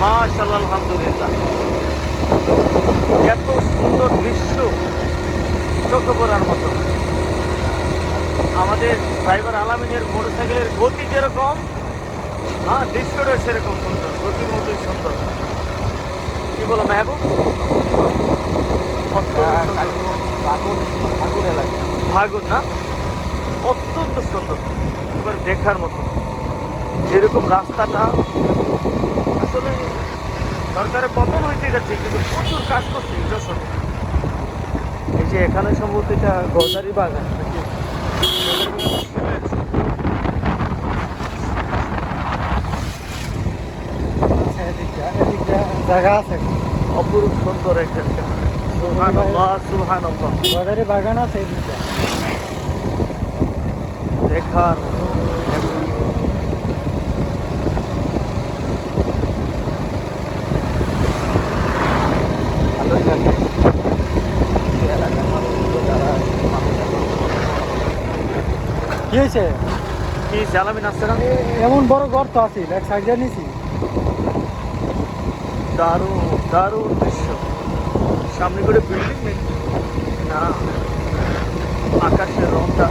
মাশাআল্লাহ, আলহামদুলিল্লাহ। এত সুন্দর দৃশ্য, চোখে পড়ার মতো। আমাদের ড্রাইভার আলামিনের মোটরসাইকেলের গতি যেরকম, হ্যাঁ দৃশ্যটা সেরকম সুন্দর, গতির মতোই সুন্দর। কি বলো মেহবুব? ফাগুন এলাকা। ফাগুন না, অত্যন্ত সুন্দর, এবার দেখার মতো। যেরকম রাস্তাটা আসলে সরকারের পতন হইতে যাচ্ছে, কিন্তু প্রচুর কাজ করছে যশোর। এই যে এখানে সম্ভবত এটা গজারি বাগান নাকি? জায়গা আছে, অপরূপ সুন্দর একটা সুবহানাল্লাহ, সুবহানাল্লাহ। গজারি বাগান আছে এদিকটা। দেখার ভালোই লাগে এই এলাকার মানুষগুলো যারা কি হয়েছে? কি জ্বালামি আসছে না? এমন বড় গর্ত আছে, এক সাইডে নিছি। দারুণ দারুণ দৃশ্য। সামনে করে বিল্ডিং নেই না, আকাশের রংটা